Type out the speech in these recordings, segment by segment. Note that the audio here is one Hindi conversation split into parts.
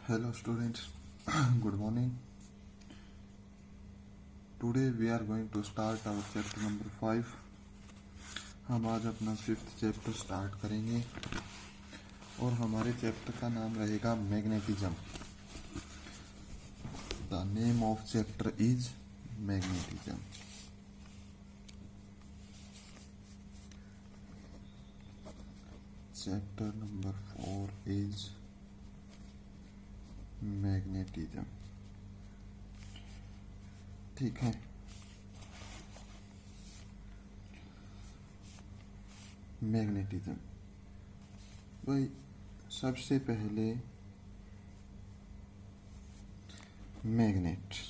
Hello students, good morning. Today we are going to start our chapter number 5. हम आज अपना 5th चैप्टर स्टार्ट करेंगे और हमारे चैप्टर का नाम रहेगा magnetism. The name of chapter is magnetism. Chapter number 4 is magnetism. ठीक है. मैग्नेटिज्म भाई, सबसे पहले मैग्नेट.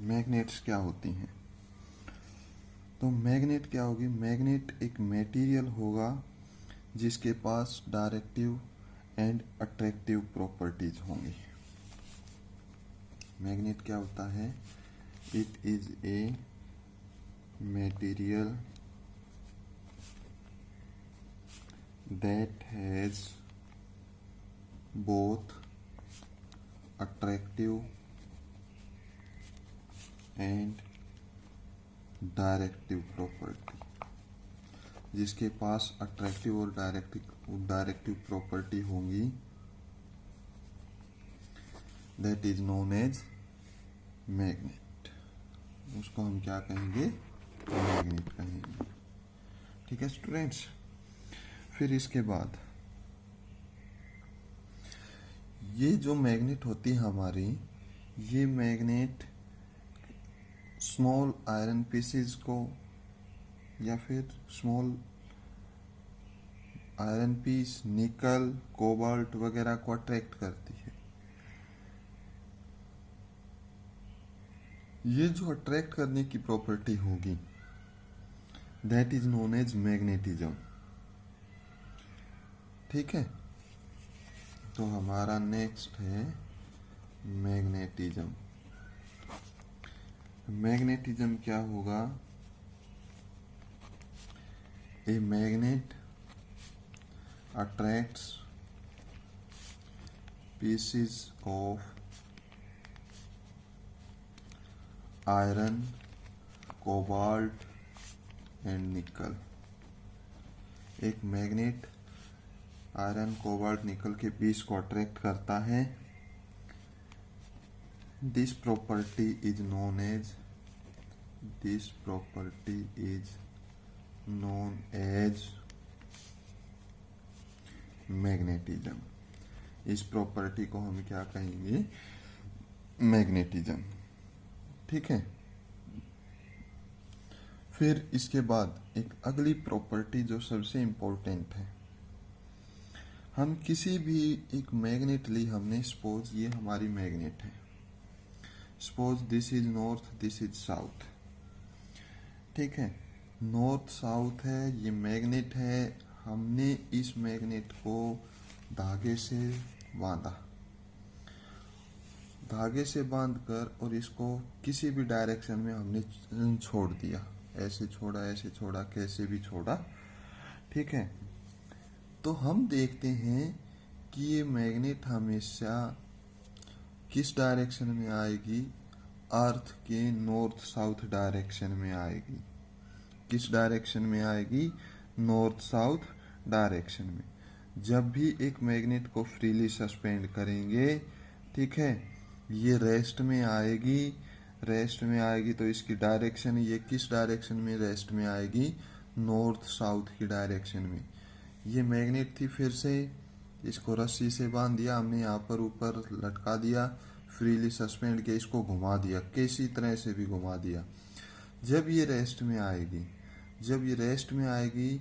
मैग्नेट्स क्या होती हैं? तो मैग्नेट क्या होगी? मैग्नेट एक मटेरियल होगा जिसके पास डायरेक्टिव एंड अट्रैक्टिव प्रॉपर्टीज होंगी. मैग्नेट क्या होता है? It is a material that has both attractive and directive property. जिसके पास अट्रैक्टिव और डायरेक्टिव प्रॉपर्टी होंगी, that is known as magnet. उसको हम क्या कहेंगे? मैग्नेट कहेंगे. ठीक है स्टूडेंट्स. फिर इसके बाद ये जो मैग्नेट होती है हमारी, ये मैग्नेट स्मॉल आयरन पीसेस को या फिर स्मॉल आयरन पीस, निकल, कोबाल्ट वगैरह को अट्रैक्ट करती है. ये जो अट्रैक्ट करने की प्रॉपर्टी होगी, that is known as magnetism. ठीक है. तो हमारा नेक्स्ट है मैग्नेटिज्म. मैग्नेटिज्म क्या होगा? A magnet attracts pieces of iron, cobalt and nickel. एक मैग्नेट आयरन, कोबाल्ट, निकल के पीस को अट्रैक्ट करता है. This property is known as magnetism. इस प्रॉपर्टी को हम क्या कहेंगे? मैग्नेटिज्म. ठीक है. फिर इसके बाद एक अगली प्रॉपर्टी जो सबसे इंपॉर्टेंट है. हम किसी भी एक मैग्नेट ली हमने, सपोज ये हमारी मैग्नेट है. Suppose this is north, this is south. ठीक है. नॉर्थ साउथ है, ये मैग्नेट है. हमने इस मैग्नेट को धागे से बांधा, धागे से बांधकर और इसको किसी भी डायरेक्शन में हमने छोड़ दिया. ऐसे छोड़ा, ऐसे छोड़ा, कैसे भी छोड़ा. ठीक है. तो हम देखते हैं कि ये मैग्नेट हमेशा किस डायरेक्शन में आएगी? अर्थ के नॉर्थ साउथ डायरेक्शन में आएगी. किस डायरेक्शन में आएगी? नॉर्थ साउथ डायरेक्शन में. जब भी एक मैग्नेट को फ्रीली सस्पेंड करेंगे, ठीक है, ये रेस्ट में आएगी. रेस्ट में आएगी तो इसकी डायरेक्शन, ये किस डायरेक्शन में रेस्ट में आएगी? नॉर्थ साउथ की डायरेक्शन में. ये मैग्नेट थी, फिर से इसको रस्सी से बांध दिया हमने, यहाँ पर ऊपर लटका दिया, फ्रीली सस्पेंड किया, इसको घुमा दिया, किसी तरह से भी घुमा दिया. जब ये रेस्ट में आएगी, जब ये रेस्ट में आएगी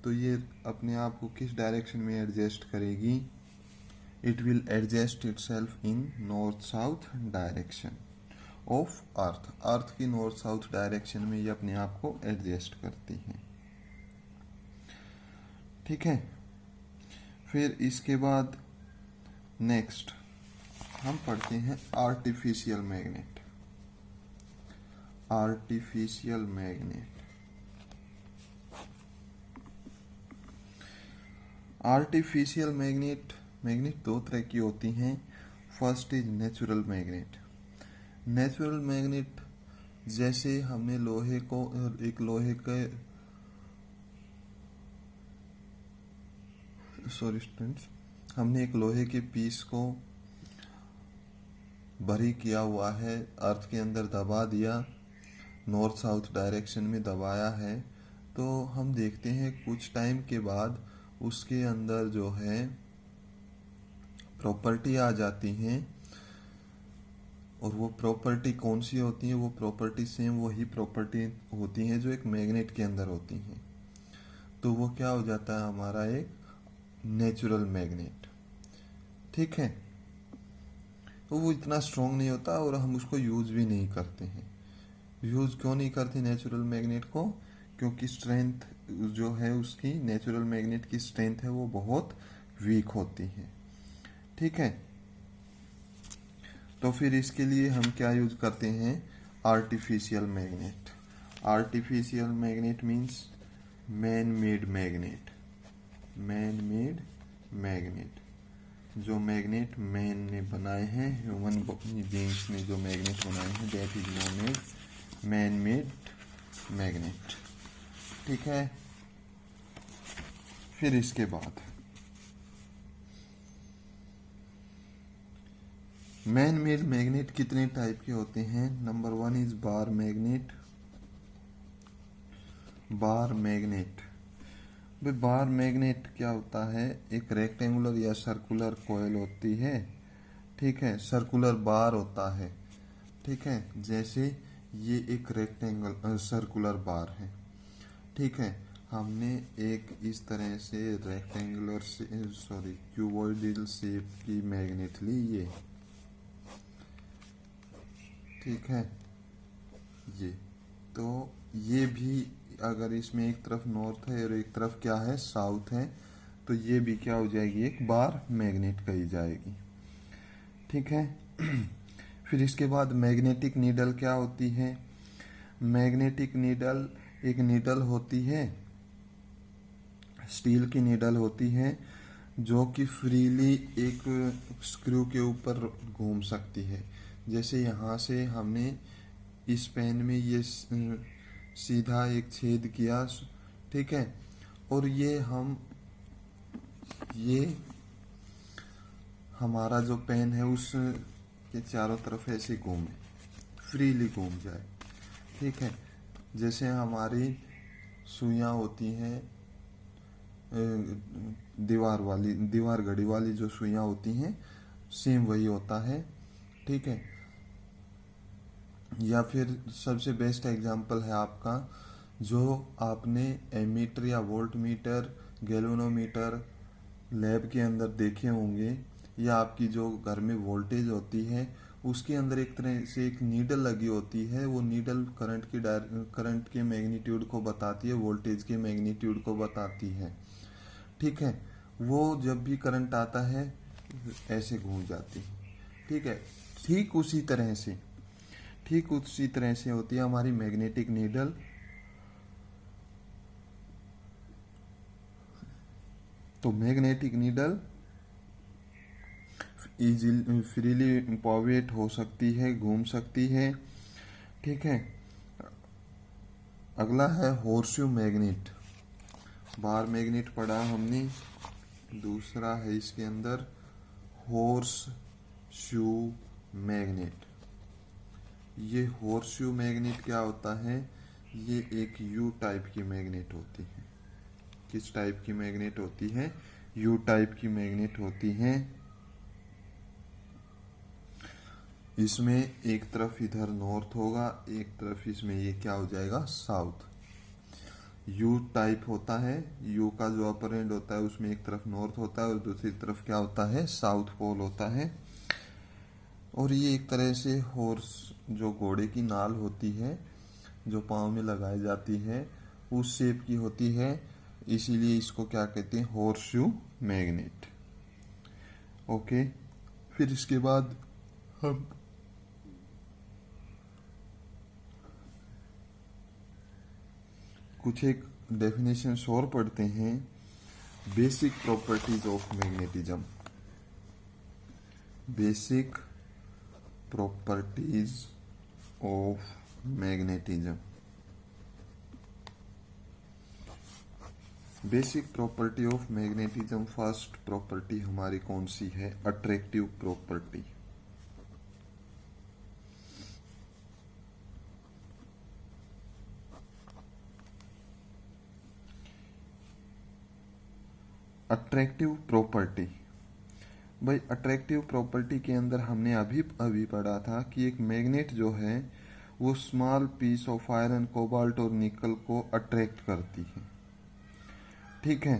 तो ये अपने आप को किस डायरेक्शन में एडजस्ट करेगी? It will adjust itself in north south direction of earth. Earth की नॉर्थ साउथ डायरेक्शन में ये अपने आप को एडजस्ट करती है. ठीक है. फिर इसके बाद नेक्स्ट हम पढ़ते हैं artificial magnet. Artificial magnet artificial magnet, magnet दो तरह की होती हैं। First is natural magnet. Natural magnet जैसे हमने लोहे को, एक लोहे के, सॉरी स्टूडेंट्स, हमने एक लोहे के पीस को भरी किया हुआ है, अर्थ के अंदर दबा दिया, नॉर्थ साउथ डायरेक्शन में दबाया है, तो हम देखते हैं कुछ टाइम के बाद उसके अंदर जो है प्रॉपर्टी आ जाती हैं। और वो प्रॉपर्टी कौन सी होती है? वो प्रॉपर्टी सेम वही प्रॉपर्टी होती हैं जो एक मैग्नेट के अंदर होती हैं। तो वो क्या हो जाता है? हमारा एक नेचुरल मैग्नेट। ठीक है, तो वो इतना स्ट्रांग नहीं होता और हम उसको यूज भी नहीं करते हैं। यूज क्यों नहीं करते नेचुरल मैग्नेट को? क्योंकि स्ट्रेंथ जो है उसकी, नेचुरल मैग्नेट की स्ट्रेंथ है वो बहुत वीक होती है। ठीक है, तो फिर इसके लिए हम क्या यूज करते हैं? Artificial magnet. Artificial magnet means man made magnet. Man made magnet, जो मैग्नेट मैन ने बनाए हैं, ह्यूमन बीइंग्स ने जो मैग्नेट बनाए हैं, that is known as man made magnet. ठीक है, फिर इसके बाद मैन मेड मैग्नेट कितने टाइप के होते हैं? Number 1 is bar magnet. Bar magnet, भाई बार मैग्नेट क्या होता है? एक रेक्टेंगुलर या सर्कुलर कॉइल होती है। ठीक है, सर्कुलर बार होता है। ठीक है, जैसे ये एक रेक्टेंगल सर्कुलर बार है। ठीक है, हमने एक इस तरह से रेक्टेंगुलर से, सॉरी, क्यूबॉइडल शेप की मैग्नेट ली, ये। ठीक है, ये तो ये भी अगर इसमें एक तरफ नॉर्थ है और एक तरफ क्या है? साउथ है, तो ये भी क्या हो जाएगी? एक बार मैग्नेट कही जाएगी। ठीक है, फिर इसके बाद मैग्नेटिक नीडल क्या होती है? मैग्नेटिक नीडल एक नीडल होती है, स्टील की नीडल होती है, जो कि फ्रीली एक स्क्रू के ऊपर घूम सकती है। जैसे यहाँ से हमने इस पेन में ये सीधा एक छेद किया। ठीक है, और ये हमारा जो पेन है उस के चारों तरफ ऐसे घूमे, फ्रीली घूम जाए। ठीक है, जैसे हमारी सुइयां होती हैं, दीवार घड़ी वाली जो सुइयां होती हैं, सेम वही होता है। ठीक है, या फिर सबसे बेस्ट एग्जांपल है आपका, जो आपने एमीटर या वोल्ट मीटर, गैल्वेनोमीटर लैब के अंदर देखे होंगे, या आपकी जो घर में वोल्टेज होती है उसके अंदर एक तरह से एक नीडल लगी होती है। वो नीडल करंट के मैग्नीट्यूड को बताती है, वोल्टेज के मैग्नीट्यूड को बताती है। ठीक है, वो जब भी करंट आता है ऐसे घूम जाती है। ठीक है, ठीक उसी तरह से होती है हमारी मैग्नेटिक नीडल। तो मैग्नेटिक नीडल इजीली फ्रीली पॉवेट हो सकती है, घूम सकती है। ठीक है, अगला है हॉर्सशू मैग्नेट। बार मैग्नेट पढ़ा हमने, दूसरा है इसके अंदर हॉर्स शू मैग्नेट। ये हॉर्सशू मैग्नेट क्या होता है? ये एक यू टाइप की मैग्नेट होती है। किस टाइप की मैग्नेट होती है? यू टाइप की मैग्नेट होती है। इसमें एक तरफ इधर नॉर्थ होगा, एक तरफ इसमें ये क्या हो जाएगा? साउथ। यू टाइप होता है, यू का जो अपर एंड होता है उसमें एक तरफ नॉर्थ होता है और दूसरी तरफ क्या होता है? साउथ पोल होता है। और ये एक तरह से हॉर्स, जो घोड़े की नाल होती है जो पाँव में लगाई जाती है, उस शेप की होती है, इसीलिए इसको क्या कहते हैं? Horseshoe magnet. ओके, फिर इसके बाद हम कुछ एक डेफिनेशंस और पढ़ते हैं। Basic properties of magnetism, basic properties of magnetism. Basic property of magnetism, first property हमारी कौन सी है? Attractive property. अट्रैक्टिव प्रॉपर्टी, भाई अट्रैक्टिव प्रॉपर्टी के अंदर हमने अभी पढ़ा था कि एक मैग्नेट जो है वो small piece of iron, cobalt और निकल को अट्रैक्ट करती है। ठीक है,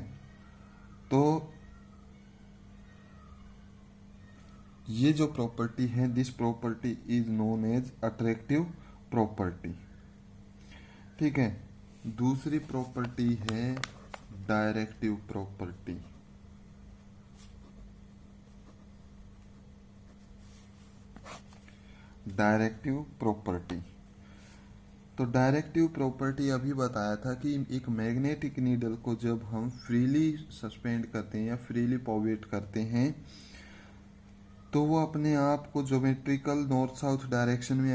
तो ये जो प्रॉपर्टी है, this property is known as attractive property. ठीक है, दूसरी प्रॉपर्टी है डायरेक्टिव प्रॉपर्टी। डायरेक्टिव प्रॉपर्टी, तो डायरेक्टिव प्रॉपर्टी अभी बताया था कि एक मैग्नेटिक नीडल को जब हम फ्रीली सस्पेंड करते हैं या फ्रीली पॉवेट करते हैं तो वो अपने आप को ज्योमेट्रिकल नॉर्थ साउथ डायरेक्शन में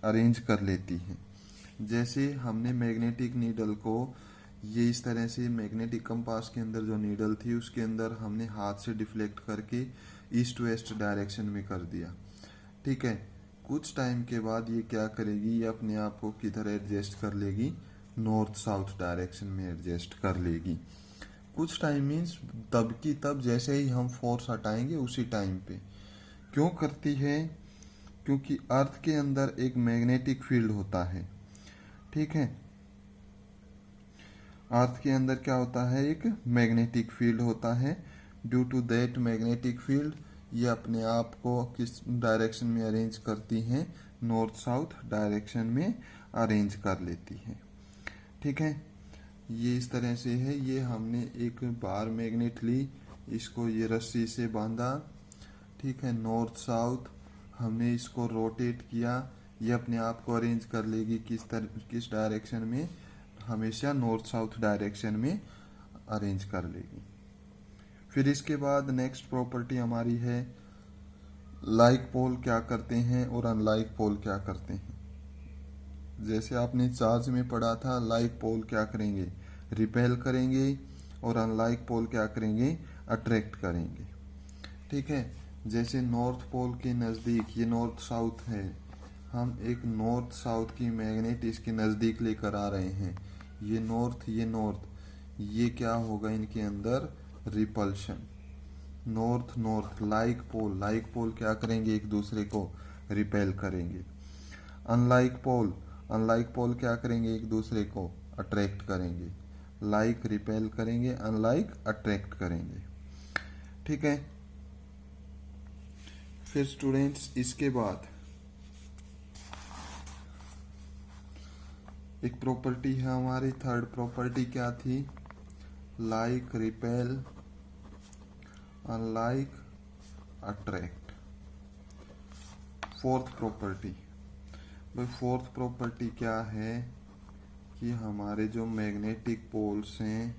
अरेंज कर लेती है। जैसे हमने मैग्नेटिक नीडल को ये इस तरह से मैग्नेटिक कंपास के अंदर जो नीडल थी उसके अंदर हमने हाथ से डिफ्लेक्ट करके ईस्ट वेस्ट डायरेक्शन में कर दिया। ठीक है, कुछ टाइम के बाद ये क्या करेगी, ये अपने आप को किधर एडजस्ट कर लेगी? नॉर्थ साउथ डायरेक्शन में एडजस्ट कर लेगी। कुछ टाइम मीन्स तब की तब, जैसे ही हम फोर्स हटाएंगे उसी टाइम पे। क्यों करती है? क्योंकि अर्थ के अंदर एक मैग्नेटिक फील्ड होता है। ठीक है, अर्थ के अंदर क्या होता है? एक मैग्नेटिक फील्ड होता है। Due to that magnetic field ये अपने आप को किस डायरेक्शन में अरेंज करती हैं? नॉर्थ साउथ डायरेक्शन में अरेंज कर लेती है। ठीक है, ये इस तरह से है। ये हमने एक बार मैग्नेट ली, इसको ये रस्सी से बांधा। ठीक है, नॉर्थ साउथ हमने इसको रोटेट किया, ये अपने आप को अरेंज कर लेगी किस डायरेक्शन में? हमेशा नॉर्थ साउथ डायरेक्शन में अरेंज कर लेगी। फिर इसके बाद नेक्स्ट प्रॉपर्टी हमारी है लाइक पोल क्या करते हैं और अनलाइक पोल क्या करते हैं। जैसे आपने चार्ज में पढ़ा था, लाइक पोल क्या करेंगे? रिपेल करेंगे, और अनलाइक पोल क्या करेंगे? अट्रैक्ट करेंगे। ठीक है, जैसे नॉर्थ पोल के नज़दीक, ये नॉर्थ साउथ है, हम एक नॉर्थ साउथ की मैग्नेट इसके नज़दीक लेकर आ रहे हैं, ये नॉर्थ, ये क्या होगा? इनके अंदर repulsion. North north, like pole क्या करेंगे? एक दूसरे को रिपेल करेंगे। अनलाइक पोल क्या करेंगे? एक दूसरे को अट्रैक्ट करेंगे। लाइक रिपेल करेंगे, अनलाइक अट्रैक्ट करेंगे। ठीक है, फिर स्टूडेंट्स इसके बाद एक प्रॉपर्टी है हमारी, थर्ड प्रॉपर्टी क्या थी? Like repel, unlike attract. Fourth property, भाई फोर्थ प्रॉपर्टी क्या है कि हमारे जो मैग्नेटिक पोल्स हैं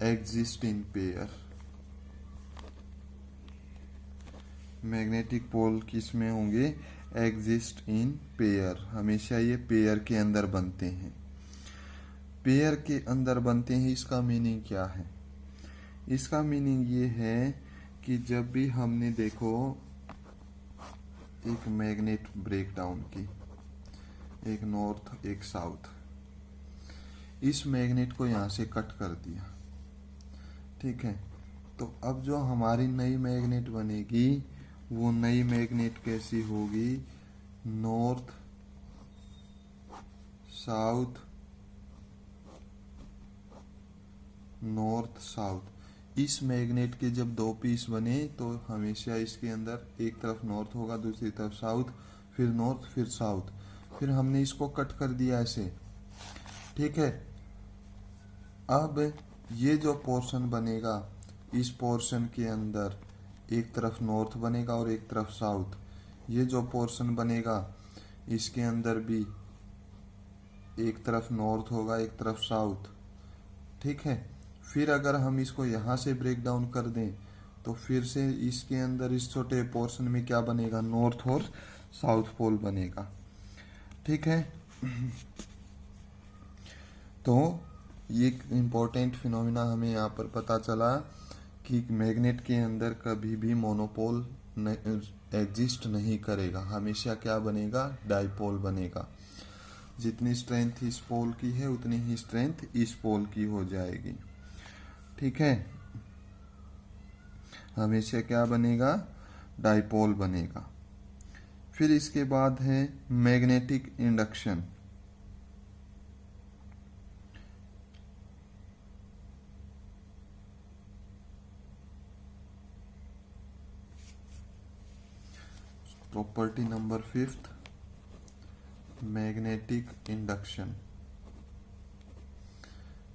exist in pair. Magnetic pole किस में होंगे? Exist in pair. हमेशा ये पेयर के अंदर बनते हैं। पेयर के अंदर बनते हैं, इसका मीनिंग क्या है? इसका मीनिंग ये है कि जब भी हमने देखो एक मैग्नेट ब्रेकडाउन की, एक नॉर्थ एक साउथ, इस मैग्नेट को यहां से कट कर दिया। ठीक है, तो अब जो हमारी नई मैग्नेट बनेगी वो नई मैग्नेट कैसी होगी? North south, north south. इस मैग्नेट के जब दो पीस बने तो हमेशा इसके अंदर एक तरफ नॉर्थ होगा, दूसरी तरफ साउथ, फिर नॉर्थ फिर साउथ। फिर हमने इसको कट कर दिया ऐसे। ठीक है, अब ये जो पोर्शन बनेगा, इस पोर्शन के अंदर एक तरफ नॉर्थ बनेगा और एक तरफ साउथ। ये जो पोर्शन बनेगा इसके अंदर भी एक तरफ नॉर्थ होगा, एक तरफ साउथ। ठीक है, फिर अगर हम इसको यहाँ से ब्रेक डाउन कर दें तो फिर से इसके अंदर इस छोटे पोर्शन में क्या बनेगा, नॉर्थ और साउथ पोल बनेगा। ठीक है। तो ये इम्पोर्टेंट फिनोमिना हमें यहाँ पर पता चला कि मैग्नेट के अंदर कभी भी मोनोपोल एग्जिस्ट नहीं करेगा, हमेशा क्या बनेगा, डाइपोल बनेगा। जितनी स्ट्रेंथ इस पोल की है उतनी ही स्ट्रेंथ इस पोल की हो जाएगी। ठीक है, हमेशा क्या बनेगा, डाइपोल बनेगा। फिर इसके बाद है magnetic induction. Property number 5, magnetic induction.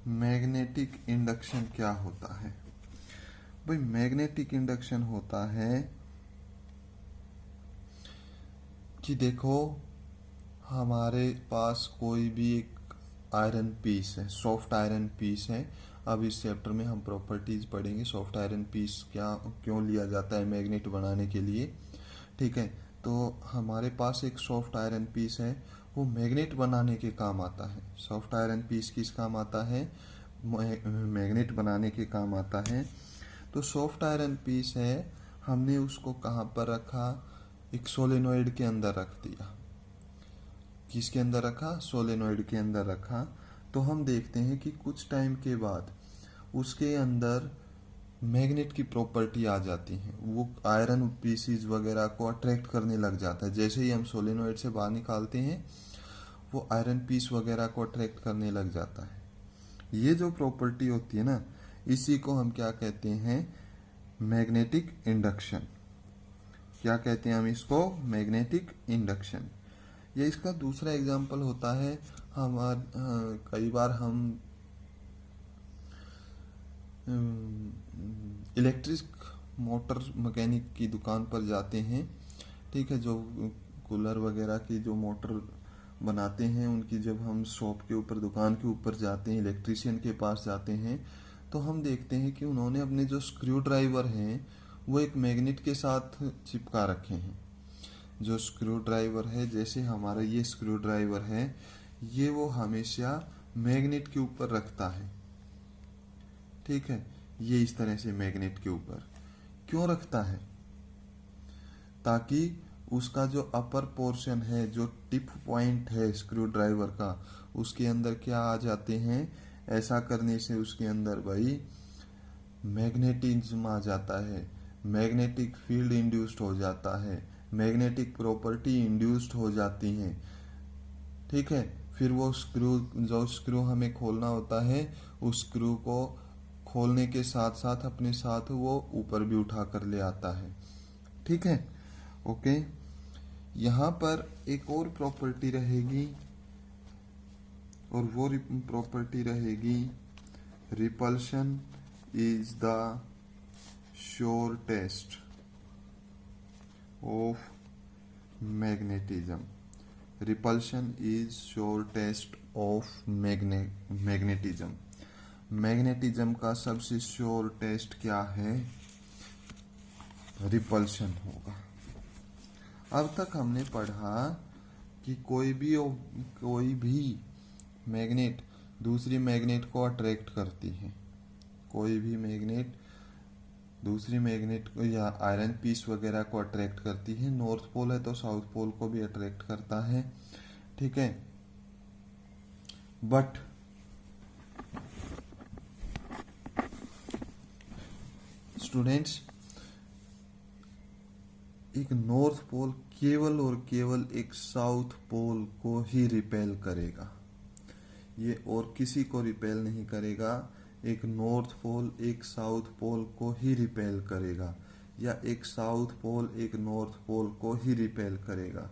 Magnetic induction क्या होता है भाई? मैग्नेटिक इंडक्शन होता है कि देखो हमारे पास कोई भी एक आयरन पीस है, सॉफ्ट आयरन पीस है। अब इस चैप्टर में हम प्रॉपर्टीज पढ़ेंगे, सॉफ्ट आयरन पीस क्या क्यों लिया जाता है मैग्नेट बनाने के लिए। ठीक है, तो हमारे पास एक सॉफ्ट आयरन पीस है, वो मैग्नेट बनाने के काम आता है। सॉफ्ट आयरन पीस किस काम आता है, मैग्नेट बनाने के काम आता है। तो सॉफ्ट आयरन पीस है, हमने उसको कहाँ पर रखा, एक सोलेनोइड के अंदर रख दिया। किसके अंदर रखा, सोलेनोइड के अंदर रखा। तो हम देखते हैं कि कुछ टाइम के बाद उसके अंदर मैग्नेट की प्रॉपर्टी आ जाती है, वो आयरन पीसीज वगैरह को अट्रैक्ट करने लग जाता है। जैसे ही हम सोलेनोइड से बाहर निकालते हैं वो आयरन पीस वगैरह को अट्रैक्ट करने लग जाता है। ये जो प्रॉपर्टी होती है ना, इसी को हम क्या कहते हैं, मैग्नेटिक इंडक्शन। क्या कहते हैं हम इसको, मैग्नेटिक इंडक्शन। ये इसका दूसरा एग्जांपल होता है, कई बार हम इलेक्ट्रिक मोटर मैकेनिक की दुकान पर जाते हैं। ठीक है, जो कूलर वगैरह की जो मोटर बनाते हैं उनकी जब हम शॉप के ऊपर, दुकान के ऊपर जाते हैं, इलेक्ट्रिशियन के पास जाते हैं, तो हम देखते हैं कि उन्होंने अपने जो स्क्रू ड्राइवर हैं वो एक मैग्नेट के साथ चिपका रखे हैं। जो स्क्रू ड्राइवर है, जैसे हमारा ये स्क्रू ड्राइवर है, ये वो हमेशा मैग्नेट के ऊपर रखता है। ठीक है, ये इस तरह से मैग्नेट के ऊपर क्यों रखता है, ताकि उसका जो अपर पोर्शन है, जो टिप पॉइंट है स्क्रू ड्राइवर का, उसके अंदर क्या आ जाते हैं, ऐसा करने से उसके अंदर भाई मैग्नेटिज्म आ जाता है, मैग्नेटिक फील्ड इंड्यूस्ड हो जाता है, मैग्नेटिक प्रॉपर्टी इंड्यूस्ड हो जाती है। ठीक है, फिर वो जो स्क्रू हमें खोलना होता है, उस स्क्रू को खोलने के साथ साथ अपने साथ वो ऊपर भी उठा कर ले आता है। ठीक है, ओके। यहाँ पर एक और प्रॉपर्टी रहेगी, और वो प्रॉपर्टी रहेगी, repulsion is the sure test of magnetism. Repulsion is sure test of magnetism. Magnetism का सबसे श्योर टेस्ट क्या है, रिपल्शन होगा। अब तक हमने पढ़ा कि कोई भी मैग्नेट दूसरी मैग्नेट को अट्रैक्ट करती है। कोई भी मैग्नेट दूसरी मैग्नेट को या आयरन पीस वगैरह को अट्रैक्ट करती है। नॉर्थ पोल है तो साउथ पोल को भी अट्रैक्ट करता है। ठीक है, बट स्टूडेंट्स, एक नॉर्थ पोल केवल और केवल एक साउथ पोल को ही रिपेल करेगा, ये और किसी को रिपेल नहीं करेगा। एक नॉर्थ पोल एक साउथ पोल को ही रिपेल करेगा, या एक साउथ पोल एक नॉर्थ पोल को ही रिपेल करेगा।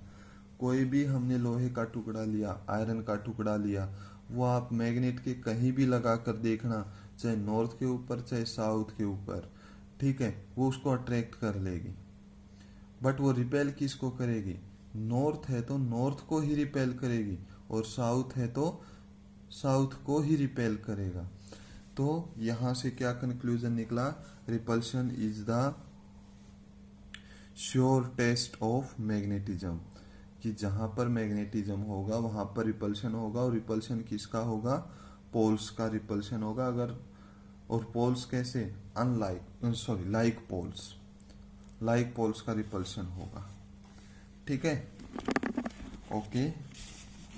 कोई भी हमने लोहे का टुकड़ा लिया, आयरन का टुकड़ा लिया, वो आप मैग्नेट के कहीं भी लगा कर देखना, चाहे नॉर्थ के ऊपर चाहे साउथ के ऊपर, ठीक है, वो उसको अट्रैक्ट कर लेगी। बट वो रिपेल किसको करेगी, नॉर्थ है तो नॉर्थ को ही रिपेल करेगी, और साउथ है तो साउथ को ही रिपेल करेगा। तो यहां से क्या कंक्लूजन निकला, repulsion is the sure test of magnetism, कि जहां पर मैग्नेटिज्म होगा वहां पर रिपल्शन होगा, और रिपल्शन किसका होगा, पोल्स का रिपल्शन होगा। अगर और पोल्स कैसे, अनलाइक सॉरी लाइक पोल्स का रिपल्शन होगा। ठीक है, ओके,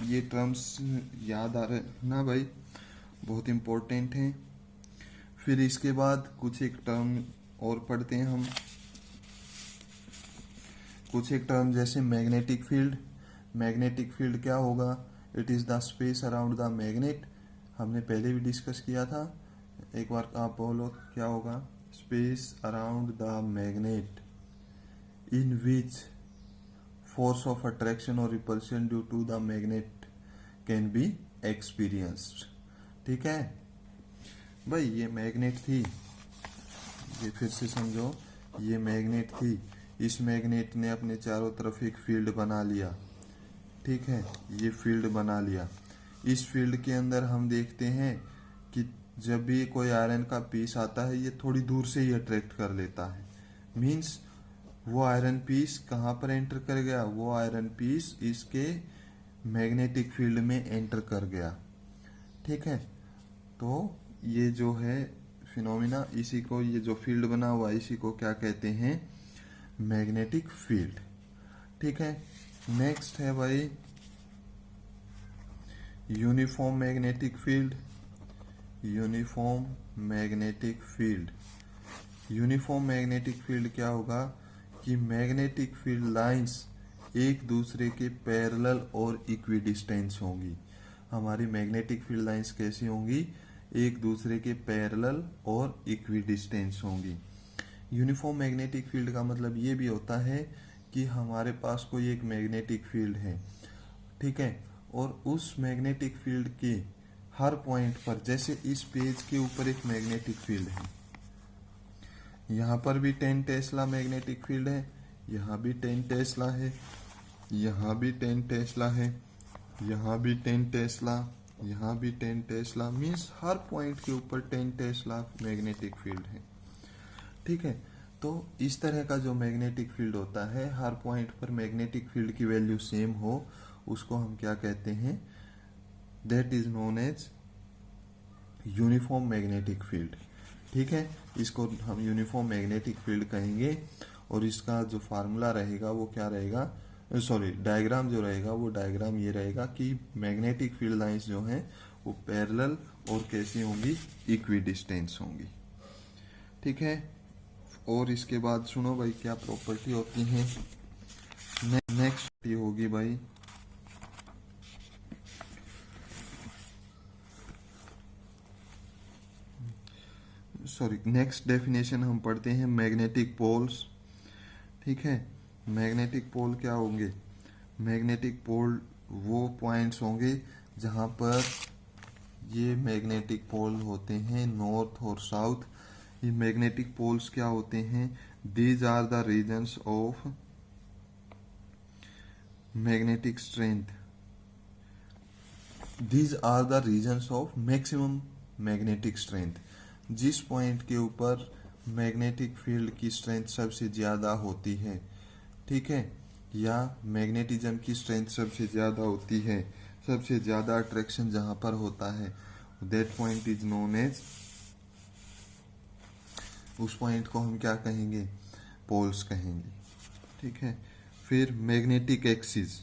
ये टर्म्स याद आ रहे ना भाई, बहुत इंपॉर्टेंट हैं। फिर इसके बाद कुछ एक टर्म और पढ़ते हैं हम, कुछ एक टर्म जैसे मैग्नेटिक फील्ड। मैग्नेटिक फील्ड क्या होगा, it is the space around the magnet, हमने पहले भी डिस्कस किया था, एक बार आप बोलो क्या होगा, space around the magnet in which force of attraction or repulsion due to the magnet can be experienced। ठीक है भाई, ये मैग्नेट थी, ये फिर से समझो, ये मैग्नेट थी, इस मैग्नेट ने अपने चारों तरफ एक फील्ड बना लिया। ठीक है, ये फील्ड बना लिया, इस फील्ड के अंदर हम देखते हैं कि जब भी कोई आयरन का पीस आता है ये थोड़ी दूर से ही अट्रैक्ट कर लेता है। मीन्स वो आयरन पीस कहाँ पर एंटर कर गया, वो आयरन पीस इसके मैग्नेटिक फील्ड में एंटर कर गया। ठीक है, तो ये जो है फिनोमिना, इसी को, ये जो फील्ड बना हुआ इसी को क्या कहते हैं, मैग्नेटिक फील्ड। ठीक है, नेक्स्ट है भाई uniform magnetic field. Uniform magnetic field, uniform magnetic field क्या होगा कि मैग्नेटिक फील्ड लाइंस एक दूसरे के पैरेलल और इक्विडिस्टेंस होंगी। हमारी मैग्नेटिक फील्ड लाइंस कैसी होंगी, एक दूसरे के पैरेलल और इक्विडिस्टेंस होंगी। यूनिफॉर्म मैग्नेटिक फील्ड का मतलब ये भी होता है कि हमारे पास कोई एक मैग्नेटिक फील्ड है, ठीक है, और उस मैग्नेटिक फील्ड के हर पॉइंट पर, जैसे इस पेज के ऊपर एक मैग्नेटिक फील्ड है, यहाँ पर भी 10 टेस्ला मैग्नेटिक फील्ड है, यहाँ भी 10 टेस्ला है, यहाँ भी 10 टेस्ला है, यहाँ भी 10 टेस्ला, यहाँ भी 10 टेस्ला, मीन्स हर पॉइंट के ऊपर 10 टेस्ला मैग्नेटिक फील्ड है। ठीक है, तो इस तरह का जो मैग्नेटिक फील्ड होता है, हर पॉइंट पर मैग्नेटिक फील्ड की वैल्यू सेम हो, उसको हम क्या कहते हैं, that is known as uniform magnetic field. ठीक है, इसको हम यूनिफॉर्म मैग्नेटिक फील्ड कहेंगे, और इसका जो फार्मूला रहेगा वो क्या रहेगा, सॉरी डायग्राम जो रहेगा वो डायग्राम ये रहेगा कि मैग्नेटिक फील्ड लाइंस जो हैं वो पैरेलल और कैसी होंगी, इक्विडिस्टेंस होंगी। ठीक है, और इसके बाद सुनो भाई क्या प्रॉपर्टी होती है, नेक्स्ट होगी भाई सॉरी नेक्स्ट डेफिनेशन हम पढ़ते हैं मैग्नेटिक पोल्स। ठीक है, मैग्नेटिक पोल क्या होंगे, मैग्नेटिक पोल वो पॉइंट्स होंगे जहां पर ये मैग्नेटिक पोल होते हैं नॉर्थ और साउथ। ये मैग्नेटिक पोल्स क्या होते हैं, these are the regions of magnetic strength, these are the regions of maximum magnetic strength. जिस पॉइंट के ऊपर मैग्नेटिक फील्ड की स्ट्रेंथ सबसे ज्यादा होती है, ठीक है, या मैग्नेटिज्म की स्ट्रेंथ सबसे ज्यादा होती है, सबसे ज्यादा अट्रैक्शन जहां पर होता है, that point is known as, उस पॉइंट को हम क्या कहेंगे, पोल्स कहेंगे। ठीक है, फिर मैग्नेटिक एक्सिस,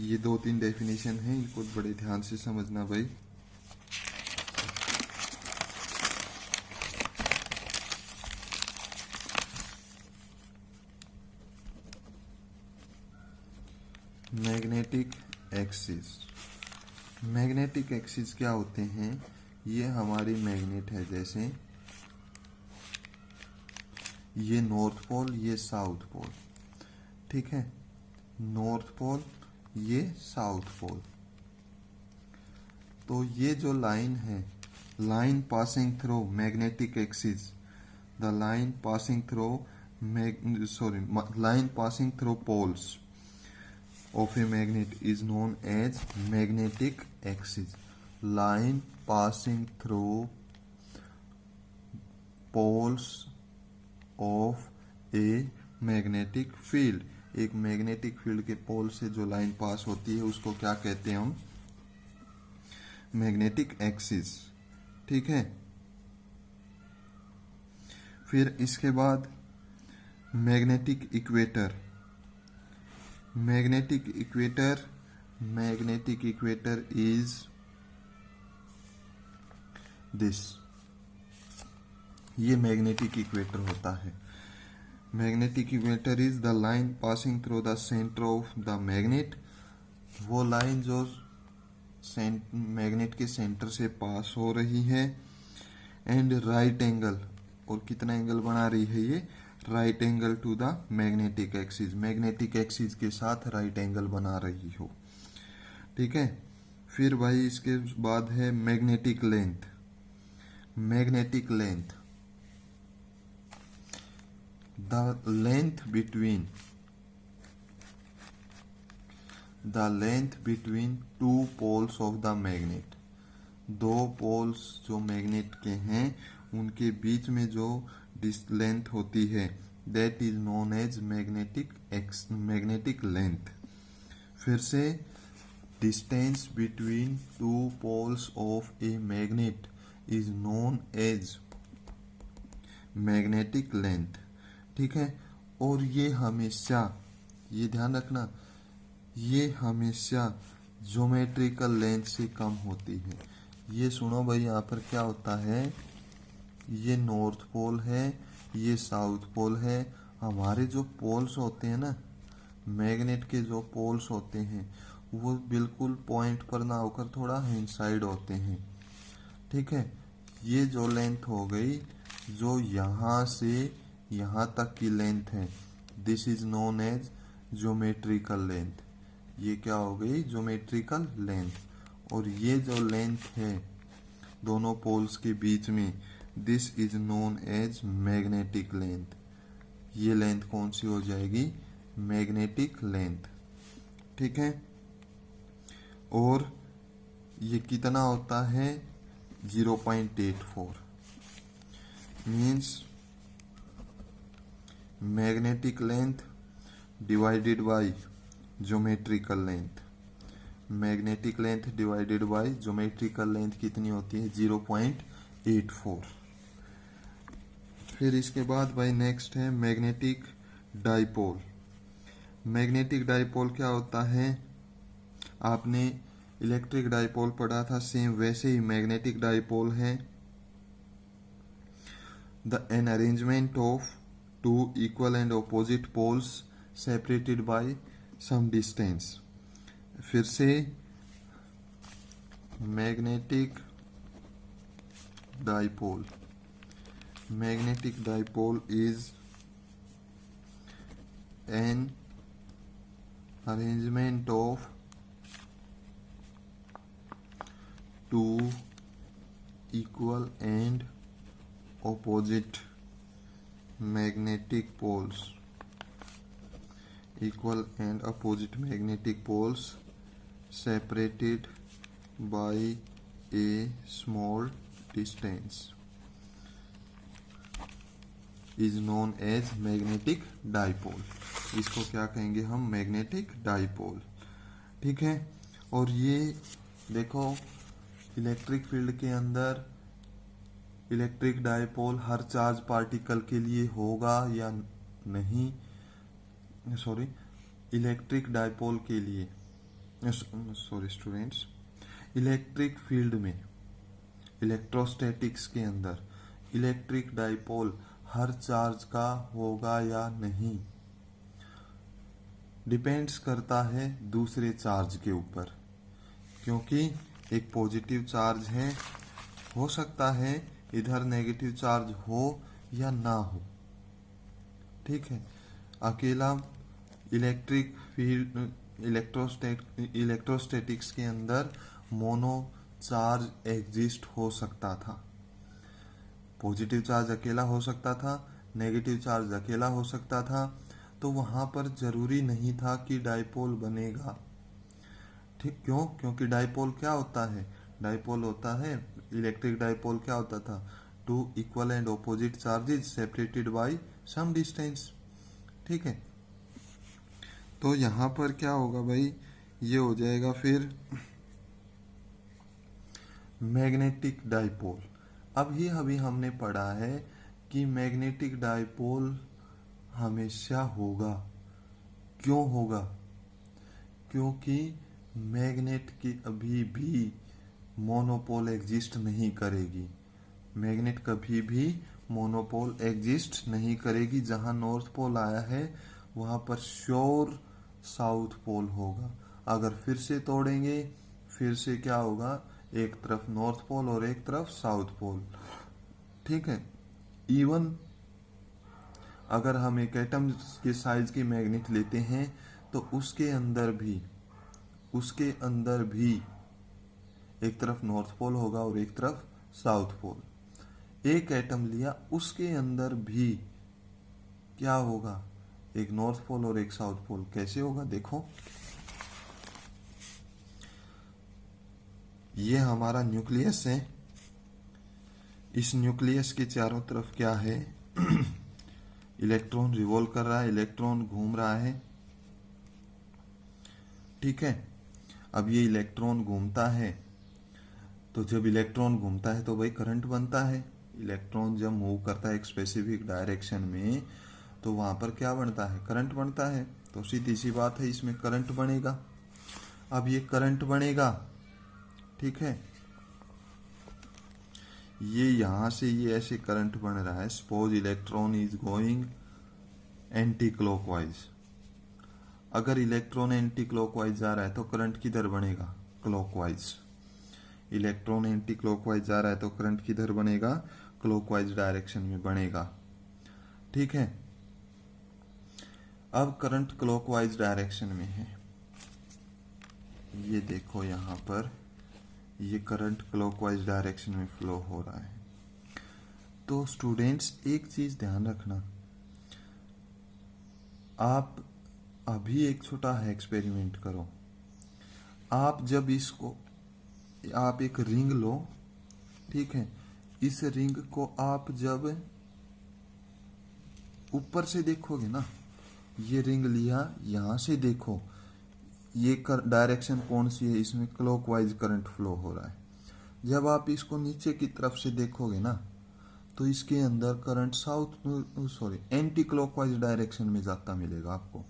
ये 2-3 डेफिनेशन है, इनको बड़े ध्यान से समझना भाई। मैग्नेटिक एक्सिस, मैग्नेटिक एक्सिस क्या होते हैं, ये हमारी मैग्नेट है, जैसे ये नॉर्थ पोल, ये साउथ पोल, ठीक है, नॉर्थ पोल, ये साउथ पोल। तो ये जो लाइन है, line passing through magnetic axis, the line passing through line passing through poles of a magnet is known as magnetic axis. Line passing through poles of a magnetic field. एक मैग्नेटिक फील्ड के पोल से जो लाइन पास होती है उसको क्या कहते हैं हम? Magnetic axis. ठीक है। फिर इसके बाद magnetic equator. Magnetic equator is this. ये मैग्नेटिक इक्वेटर होता है। Magnetic equator is the line passing through the centre of the magnet. वो लाइन जो मैग्नेट के सेंटर से पास हो रही है। एंड राइट एंगल, और कितना एंगल बना रही है ये? Right angle to the magnetic axis. Magnetic axis के साथ राइट एंगल बना रही हो। ठीक है। फिर भाई इसके बाद है magnetic length. Magnetic length, the length between two poles of the magnet. दो पोल्स जो मैग्नेट के हैं उनके बीच में जो लेंथ होती है, that is known as magnetic length. फिर से distance between two poles of a magnet is known as magnetic length. ठीक है। और ये हमेशा, ये ध्यान रखना, ये हमेशा ज्योमेट्रिकल लेंथ से कम होती है। ये सुनो भाई, यहाँ पर क्या होता है, ये नॉर्थ पोल है, ये साउथ पोल है। हमारे जो पोल्स होते हैं ना, मैग्नेट के जो पोल्स होते हैं, वो बिल्कुल पॉइंट पर ना होकर थोड़ा इनसाइड होते हैं। ठीक है। ये जो लेंथ हो गई, जो यहाँ से यहाँ तक की लेंथ है, this is known as geometrical length. ये क्या हो गई? Geometrical length. और ये जो लेंथ है दोनों पोल्स के बीच में, this is known as magnetic length. ये लेंथ कौन सी हो जाएगी? Magnetic length. ठीक है। और ये कितना होता है? 0.84 means magnetic length divided by geometrical length. Magnetic length divided by geometrical length कितनी होती है? 0.84। फिर इसके बाद भाई नेक्स्ट है मैग्नेटिक डाइपोल। मैग्नेटिक डाइपोल क्या होता है? आपने इलेक्ट्रिक डाइपोल पढ़ा था, सेम वैसे ही मैग्नेटिक डाइपोल है। The an arrangement of two equal and opposite poles separated by some distance. फिर से magnetic dipole is an arrangement of two equal and opposite magnetic poles, separated by a small distance is known as magnetic dipole। इसको क्या कहेंगे हम? Magnetic dipole. ठीक है। और ये देखो, इलेक्ट्रिक फील्ड के अंदर इलेक्ट्रिक डाइपोल हर चार्ज पार्टिकल के लिए होगा या नहीं? सॉरी, इलेक्ट्रिक डाइपोल के लिए, सॉरी स्टूडेंट्स, इलेक्ट्रिक फील्ड में, इलेक्ट्रोस्टैटिक्स के अंदर इलेक्ट्रिक डाइपोल हर चार्ज का होगा या नहीं, डिपेंड्स करता है दूसरे चार्ज के ऊपर। क्योंकि एक पॉजिटिव चार्ज है, हो सकता है इधर नेगेटिव चार्ज हो या ना हो। ठीक है। अकेला इलेक्ट्रिक फील्ड इलेक्ट्रोस्टैटिक्स के अंदर मोनो चार्ज एग्जिस्ट हो सकता था। पॉजिटिव चार्ज अकेला हो सकता था, नेगेटिव चार्ज अकेला हो सकता था। तो वहां पर जरूरी नहीं था कि डाइपोल बनेगा। ठीक, क्यों? क्योंकि डाइपोल क्या होता है? डाइपोल होता है, इलेक्ट्रिक डाइपोल क्या होता था? Two equal and opposite charges separated by some distance. ठीक है, तो यहां पर क्या होगा भाई, ये हो जाएगा फिर मैग्नेटिक डाइपोल। अभी हमने पढ़ा है कि मैग्नेटिक डाइपोल हमेशा होगा। क्यों होगा? क्योंकि मैग्नेट की अभी भी मोनोपोल एग्जिस्ट नहीं करेगी। मैग्नेट कभी भी मोनोपोल एग्जिस्ट नहीं करेगी। जहां नॉर्थ पोल आया है वहां पर श्योर साउथ पोल होगा। अगर फिर से तोड़ेंगे, फिर से क्या होगा, एक तरफ नॉर्थ पोल और एक तरफ साउथ पोल। ठीक है, इवन अगर हम एक एटम के साइज की मैग्नेट लेते हैं तो उसके अंदर भी एक तरफ नॉर्थ पोल होगा और एक तरफ साउथ पोल। एक एटम लिया, उसके अंदर भी क्या होगा, एक नॉर्थ पोल और एक साउथ पोल। कैसे होगा देखो, ये हमारा न्यूक्लियस है। इस न्यूक्लियस के चारों तरफ क्या है इलेक्ट्रॉन रिवॉल्व कर रहा है, इलेक्ट्रॉन घूम रहा है। ठीक है, अब ये इलेक्ट्रॉन घूमता है, तो जब इलेक्ट्रॉन घूमता है तो भाई करंट बनता है। इलेक्ट्रॉन जब मूव करता है एक स्पेसिफिक डायरेक्शन में तो वहां पर क्या बनता है, करंट बनता है। तो सीधी सी बात है, इसमें करंट बनेगा। अब ये करंट बनेगा, ठीक है, ये यहां से ये ऐसे करंट बन रहा है। Suppose electron is going anti clockwise. अगर इलेक्ट्रॉन एंटी क्लॉकवाइज जा रहा है तो करंट किधर बनेगा, क्लॉकवाइज। इलेक्ट्रॉन एंटी क्लॉकवाइज जा रहा है तो करंट किधर बनेगा, क्लॉकवाइज डायरेक्शन में बनेगा। ठीक है, अब करंट क्लॉकवाइज डायरेक्शन में है। ये देखो यहां पर ये करंट क्लॉकवाइज डायरेक्शन में फ्लो हो रहा है। तो स्टूडेंट्स एक चीज ध्यान रखना, आप अभी एक छोटा है एक्सपेरिमेंट करो। आप जब इसको, आप एक रिंग लो, ठीक है, इस रिंग को आप जब ऊपर से देखोगे ना, ये रिंग लिया, यहां से देखो ये डायरेक्शन कौन सी है, इसमें क्लॉकवाइज करंट फ्लो हो रहा है। जब आप इसको नीचे की तरफ से देखोगे ना तो इसके अंदर करंट एंटी क्लॉकवाइज डायरेक्शन में जाता मिलेगा आपको।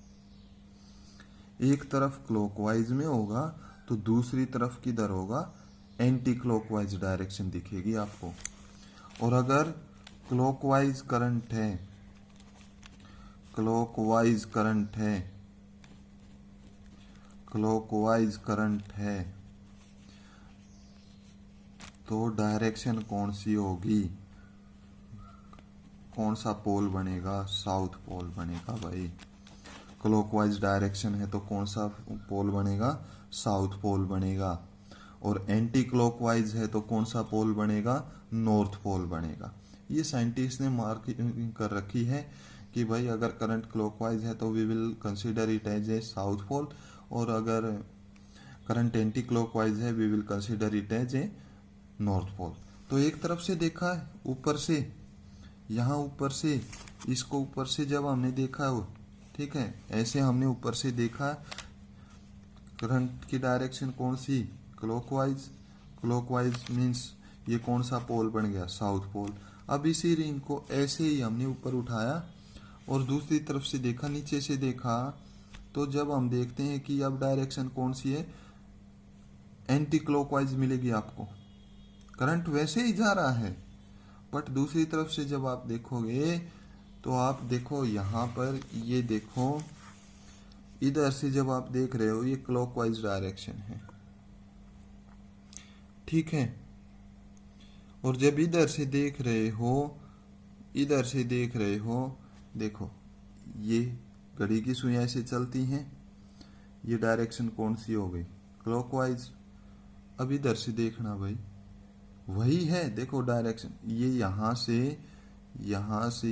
एक तरफ क्लॉकवाइज में होगा तो दूसरी तरफ किधर होगा, एंटी क्लॉकवाइज डायरेक्शन दिखेगी आपको। और अगर क्लॉकवाइज करंट है, क्लॉकवाइज करंट है तो डायरेक्शन कौन सी होगी, कौन सा पोल बनेगा, साउथ पोल बनेगा भाई। क्लॉकवाइज डायरेक्शन है तो कौन सा पोल बनेगा, साउथ पोल बनेगा। और एंटी क्लॉकवाइज है तो कौन सा पोल बनेगा, नॉर्थ पोल बनेगा। ये साइंटिस्ट ने मार्किंग कर रखी है कि भाई अगर करंट क्लॉकवाइज है तो we will consider it as a south pole, और अगर करंट एंटी क्लॉकवाइज है we will consider it as a north pole. तो एक तरफ से देखा है ऊपर से, यहाँ ऊपर से, इसको ऊपर से जब हमने देखा हो, ठीक है, ऐसे हमने ऊपर से देखा, करंट की डायरेक्शन कौन सी, क्लॉकवाइज। क्लॉकवाइज मीन्स ये कौन सा पोल बन गया, साउथ पोल। अब इसी रिंग को ऐसे ही हमने ऊपर उठाया और दूसरी तरफ से देखा, नीचे से देखा, तो जब हम देखते हैं कि अब डायरेक्शन कौन सी है, एंटी क्लॉकवाइज मिलेगी आपको। करंट वैसे ही जा रहा है, बट दूसरी तरफ से जब आप देखोगे तो आप देखो यहां पर, ये देखो इधर से जब आप देख रहे हो ये क्लॉकवाइज डायरेक्शन है, ठीक है। और जब इधर से देख रहे हो, देखो ये घड़ी की सुइयां ऐसे चलती हैं, ये डायरेक्शन कौन सी हो गई, क्लॉकवाइज। अब इधर से देखना भाई, वही है, देखो डायरेक्शन, ये यहां से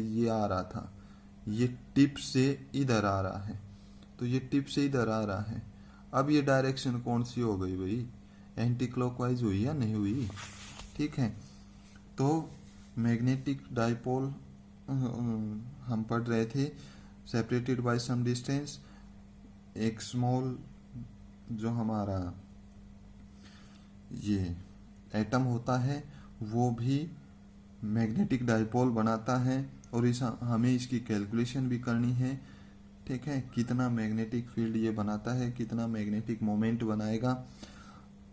ये आ रहा था, ये टिप से इधर आ रहा है, तो ये टिप से इधर आ रहा है। अब ये डायरेक्शन कौन सी हो गई भाई, एंटी क्लॉकवाइज हुई या नहीं हुई, ठीक है। तो मैग्नेटिक डाइपोल हम पढ़ रहे थे, सेपरेटेड बाय सम डिस्टेंस, एक स्मॉल जो हमारा ये एटम होता है वो भी मैग्नेटिक डाइपोल बनाता है, और हमें इसकी कैलकुलेशन भी करनी है। ठीक है, कितना मैग्नेटिक फील्ड ये बनाता है, कितना मैग्नेटिक मोमेंट बनाएगा।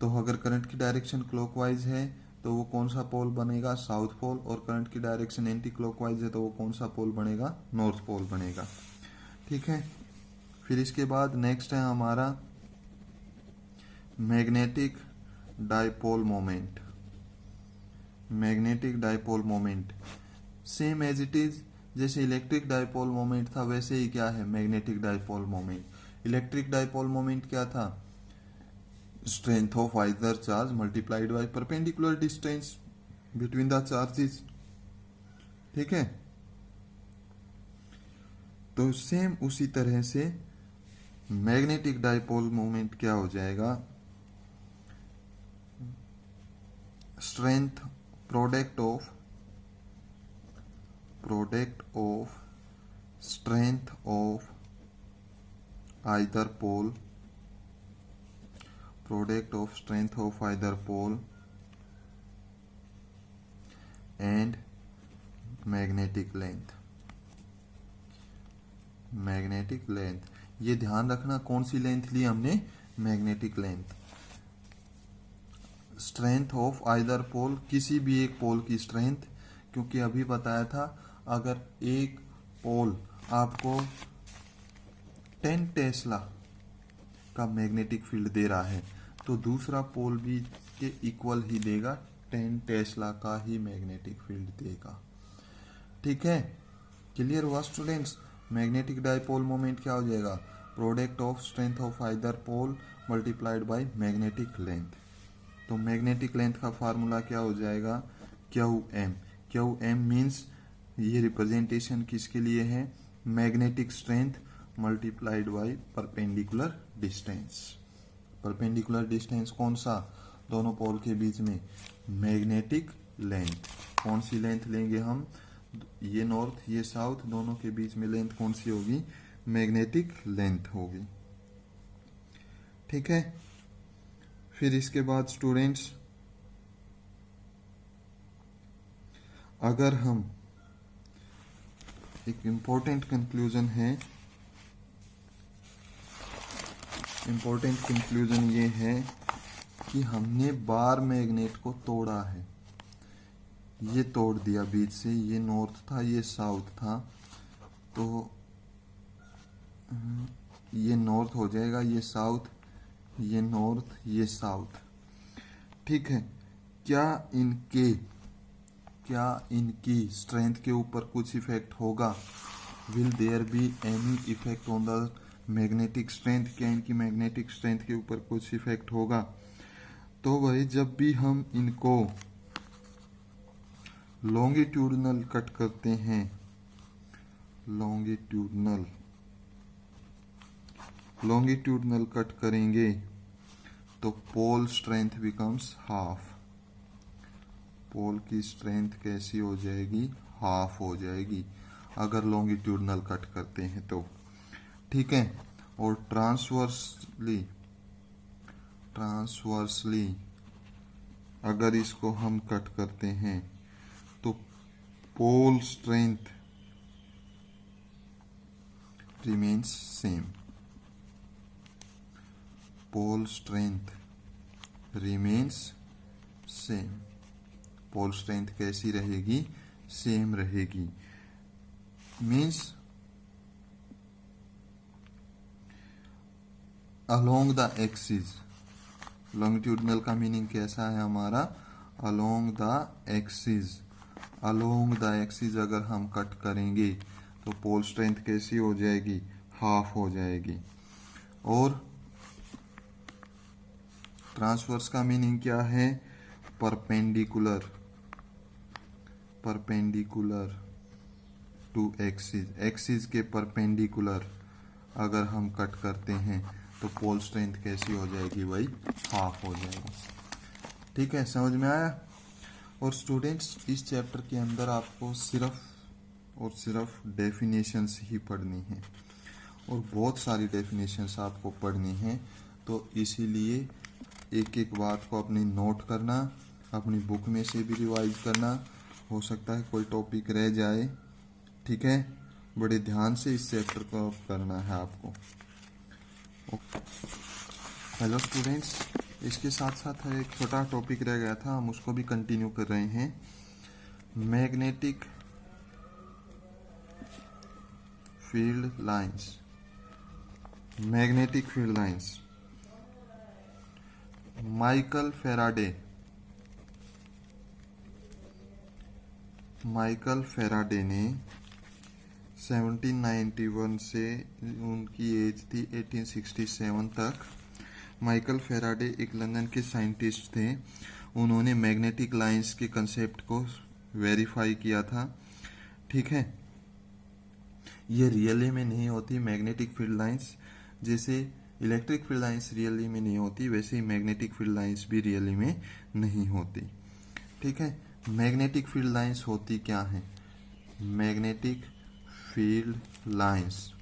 तो अगर करंट की डायरेक्शन क्लॉकवाइज है तो वो कौन सा पोल बनेगा, साउथ पोल, और करंट की डायरेक्शन एंटी क्लॉकवाइज है तो वो कौन सा पोल बनेगा, नॉर्थ पोल बनेगा। ठीक है, फिर इसके बाद नेक्स्ट है हमारा magnetic dipole moment. Magnetic dipole moment same as it is, जैसे इलेक्ट्रिक डाइपोल मोमेंट था वैसे ही क्या है magnetic dipole moment. Electric dipole moment क्या था, strength of either charge multiplied by perpendicular distance between the charges. ठीक है, तो सेम उसी तरह से मैग्नेटिक डाइपोल मोमेंट क्या हो जाएगा, strength product of strength of either pole, product of strength of either pole and magnetic length. Magnetic length, ये ध्यान रखना कौन सी लेंथ ली हमने, magnetic length. Strength of either pole, किसी भी एक पोल की स्ट्रेंथ, क्योंकि अभी बताया था अगर एक पोल आपको 10 टेस्ला का मैग्नेटिक फील्ड दे रहा है तो दूसरा पोल भी के इक्वल ही देगा, 10 टेस्ला का ही मैग्नेटिक फील्ड देगा। ठीक है, क्लियर हुआ स्टूडेंट्स। मैग्नेटिक डाइपोल मोमेंट क्या हो जाएगा, product of strength of either pole multiplied by magnetic length. तो मैग्नेटिक लेंथ का फार्मूला क्या हो जाएगा, QM। QM मीन्स ये रिप्रेजेंटेशन किसके लिए है, magnetic strength multiplied by perpendicular distance. Perpendicular distance कौन सा, दोनों पोल के बीच में, मैग्नेटिक लेंथ। कौन सी लेंथ लेंगे हम, ये नॉर्थ ये साउथ, दोनों के बीच में लेंथ कौन सी होगी, मैग्नेटिक लेंथ होगी। ठीक है, फिर इसके बाद स्टूडेंट्स अगर हम एक इंपॉर्टेंट कंक्लूजन है, इंपॉर्टेंट कंक्लूजन ये है कि हमने बार मैग्नेट को तोड़ा है, ये तोड़ दिया बीच से, ये नॉर्थ था ये साउथ था, तो ये नॉर्थ हो जाएगा, ये साउथ, ये नॉर्थ ये साउथ। ठीक है, क्या इनकी स्ट्रेंथ के ऊपर कुछ इफेक्ट होगा, will there be any effect on the magnetic strength, क्या इनकी मैग्नेटिक स्ट्रेंथ के ऊपर कुछ इफेक्ट होगा। तो भाई जब भी हम इनको लॉन्गिट्यूडनल कट करते हैं, लॉन्गिट्यूडनल कट करेंगे तो पोल स्ट्रेंथ बिकम्स हाफ। पोल की स्ट्रेंथ कैसी हो जाएगी, हाफ हो जाएगी अगर लॉन्गिट्यूडनल कट करते हैं तो। ठीक है, और ट्रांसवर्सली अगर इसको हम कट करते हैं तो pole strength remains same. Pole strength remains same. Pole strength कैसी रहेगी, सेम रहेगी। Means along the axis, longitudinal का मीनिंग कैसा है हमारा, along the axis. Along the axis अगर हम कट करेंगे तो पोल स्ट्रेंथ कैसी हो जाएगी, हाफ हो जाएगी। और ट्रांसवर्स का मीनिंग क्या है, परपेंडिकुलर टू एक्सिस, एक्सिस के परपेंडिकुलर अगर हम कट करते हैं तो पोल स्ट्रेंथ कैसी हो जाएगी भाई, हाफ हो जाएगी। ठीक है, समझ में आया। और स्टूडेंट्स इस चैप्टर के अंदर आपको सिर्फ और सिर्फ डेफिनेशंस ही पढ़नी है और बहुत सारी डेफिनेशंस आपको पढ़नी है। तो इसीलिए एक एक बात को अपनी नोट करना, अपनी बुक में से भी रिवाइज करना, हो सकता है कोई टॉपिक रह जाए, ठीक है। बड़े ध्यान से इस चैप्टर को करना है आपको। हेलो स्टूडेंट्स, इसके साथ साथ एक छोटा टॉपिक रह गया था, हम उसको भी कंटिन्यू कर रहे हैं। Magnetic field lines. Magnetic field lines. Michael Faraday ने 1791 से उनकी एज थी 1867 तक। माइकल फैराडे एक लंदन के साइंटिस्ट थे। उन्होंने मैग्नेटिक लाइंस के कंसेप्ट को वेरीफाई किया था, ठीक है। ये रियली में नहीं होती मैग्नेटिक फील्ड लाइंस, जैसे इलेक्ट्रिक फील्ड लाइंस रियली में नहीं होती, वैसे ही मैग्नेटिक फील्ड लाइंस भी रियली में नहीं होती, ठीक है। मैग्नेटिक फील्ड लाइंस होती क्या है? मैग्नेटिक फील्ड लाइंस,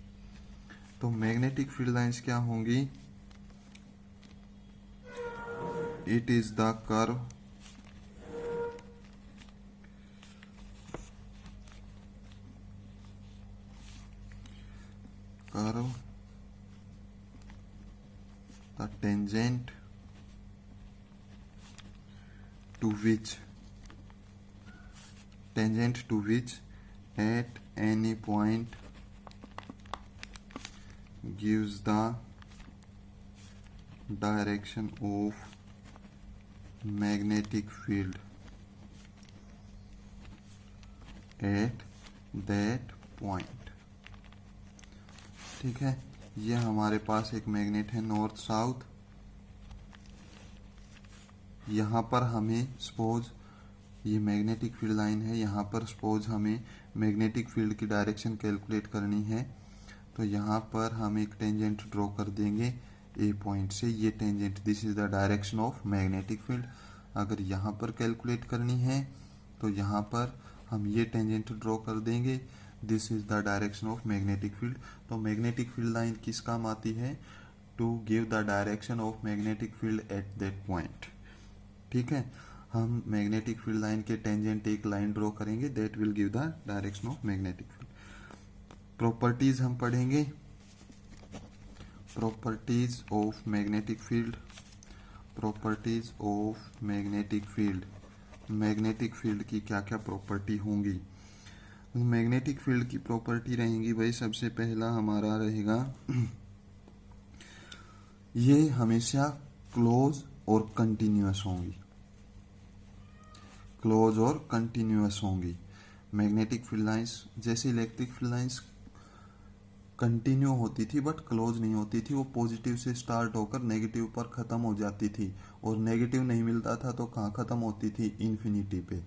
तो मैग्नेटिक फील्ड लाइंस क्या होंगी? It is the curve the tangent to which at any point gives the direction of magnetic field at that point, ठीक है। ये हमारे पास एक मैग्नेट है नॉर्थ साउथ। यहाँ पर हमें सपोज ये मैग्नेटिक फील्ड लाइन है, यहाँ पर सपोज हमें मैग्नेटिक फील्ड की डायरेक्शन कैलकुलेट करनी है। तो यहाँ पर हम एक टेंजेंट ड्रॉ कर देंगे ए पॉइंट से। ये tangent, this is the direction of magnetic field. अगर यहाँ पर कैलकुलेट करनी है तो यहाँ पर हम ये टेंजेंट ड्रॉ कर देंगे, this is the direction of magnetic field. तो मैग्नेटिक फील्ड लाइन किस काम आती है? To give the direction of magnetic field at that point, ठीक है। हम मैग्नेटिक फील्ड लाइन के टेंजेंट एक लाइन ड्रॉ करेंगे, that will give the direction of magnetic field. Properties हम पढ़ेंगे, properties of magnetic field. Properties of magnetic field, magnetic field की क्या क्या प्रॉपर्टी होंगी? मैग्नेटिक फील्ड की प्रॉपर्टी रहेंगी भाई, सबसे पहला हमारा रहेगा ये हमेशा क्लोज और कंटिन्यूअस होंगी। क्लोज और कंटिन्यूअस होंगी मैग्नेटिक फील्ड लाइंस। जैसे इलेक्ट्रिक फील्ड लाइंस कंटिन्यू होती थी बट क्लोज नहीं होती थी, वो पॉजिटिव से स्टार्ट होकर नेगेटिव पर खत्म हो जाती थी, और नेगेटिव नहीं मिलता था तो कहाँ खत्म होती थी? इन्फिनिटी पे,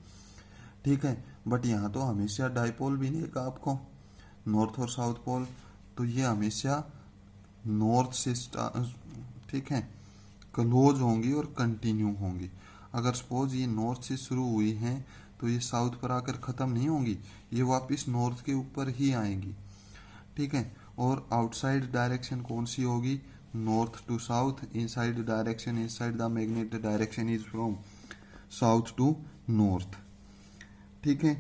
ठीक है। बट यहाँ तो हमेशा डाइपोल भी नहीं का आपको, नॉर्थ और साउथ पोल, तो ये हमेशा नॉर्थ से ठीक है क्लोज होंगी और कंटिन्यू होंगी। अगर सपोज ये नॉर्थ से शुरू हुई हैं तो ये साउथ पर आकर खत्म नहीं होंगी, ये वापस नॉर्थ के ऊपर ही आएंगी, ठीक है। और आउटसाइड डायरेक्शन कौन सी होगी? North to south. Inside direction, inside the magnet direction is from south to north, ठीक है।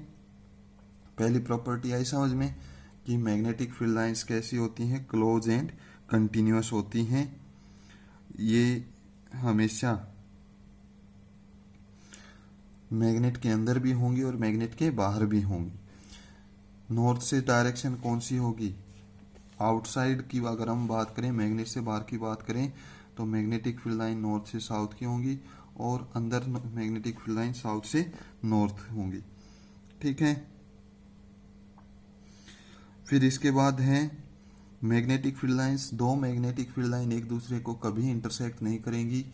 पहली प्रॉपर्टी आई समझ में कि मैग्नेटिक फील्ड लाइंस कैसी होती हैं? क्लोज एंड कंटिन्यूअस होती हैं। ये हमेशा मैग्नेट के अंदर भी होंगी और मैग्नेट के बाहर भी होंगी। नॉर्थ से डायरेक्शन कौन सी होगी? आउटसाइड की अगर हम बात करें, मैग्नेट से बाहर की बात करें, तो मैग्नेटिक फील्ड लाइन नॉर्थ से साउथ की होंगी, और अंदर मैग्नेटिक फील्ड लाइन साउथ से नॉर्थ होंगी, ठीक है। फिर इसके बाद है मैग्नेटिक फील्ड लाइंस। दो मैग्नेटिक फील्ड लाइन एक दूसरे को कभी इंटरसेक्ट नहीं करेंगी,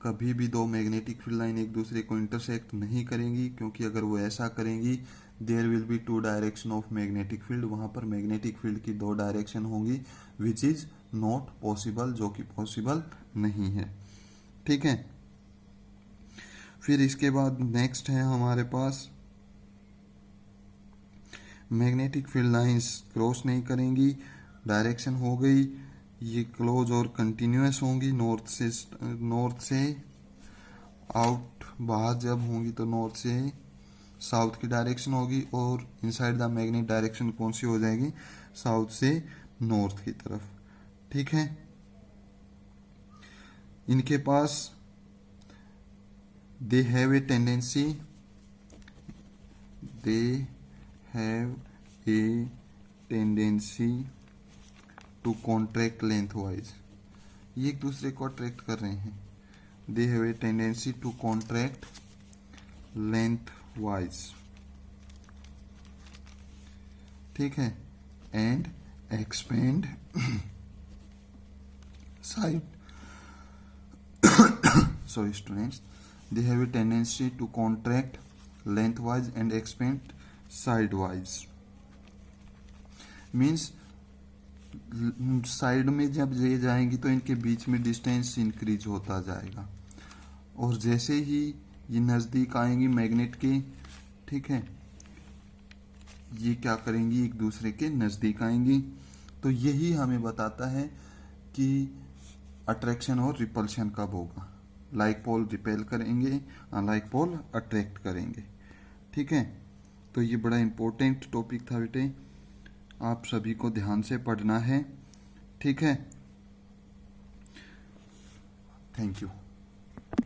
कभी भी दो मैग्नेटिक फील्ड लाइन एक दूसरे को इंटरसेक्ट नहीं करेंगी, क्योंकि अगर वो ऐसा करेंगी there will be two direction of magnetic field, वहां पर मैग्नेटिक फील्ड की दो डायरेक्शन होंगी, विच इज नॉट पॉसिबल, जो कि पॉसिबल नहीं है, ठीक है। फिर इसके बाद नेक्स्ट है हमारे पास मैग्नेटिक फील्ड लाइंस क्रॉस नहीं करेंगी, डायरेक्शन हो गई, ये क्लोज और कंटिन्यूस होंगी, नॉर्थ से आउट बाहर जब होंगी तो नॉर्थ से साउथ की डायरेक्शन होगी, और इनसाइड द मैग्नेट डायरेक्शन कौन सी हो जाएगी, साउथ से नॉर्थ की तरफ। ठीक है, इनके पास they have a tendency to contract lengthwise, ये एक दूसरे को अट्रैक्ट कर रहे हैं। They have a tendency to contract lengthwise, ठीक है, and expand side sorry students, they have a tendency to contract lengthwise and expand sidewise, means side में जब ये जाएंगी तो इनके बीच में डिस्टेंस इंक्रीज होता जाएगा, और जैसे ही ये नज़दीक आएंगी मैग्नेट के, ठीक है, ये क्या करेंगी, एक दूसरे के नज़दीक आएंगी। तो यही हमें बताता है कि अट्रैक्शन और रिपल्शन कब होगा। लाइक पोल रिपेल करेंगे, अनलाइक पोल अट्रैक्ट करेंगे। ठीक है, तो ये बड़ा इंपॉर्टेंट टॉपिक था बेटे, आप सभी को ध्यान से पढ़ना है। ठीक है, थैंक यू।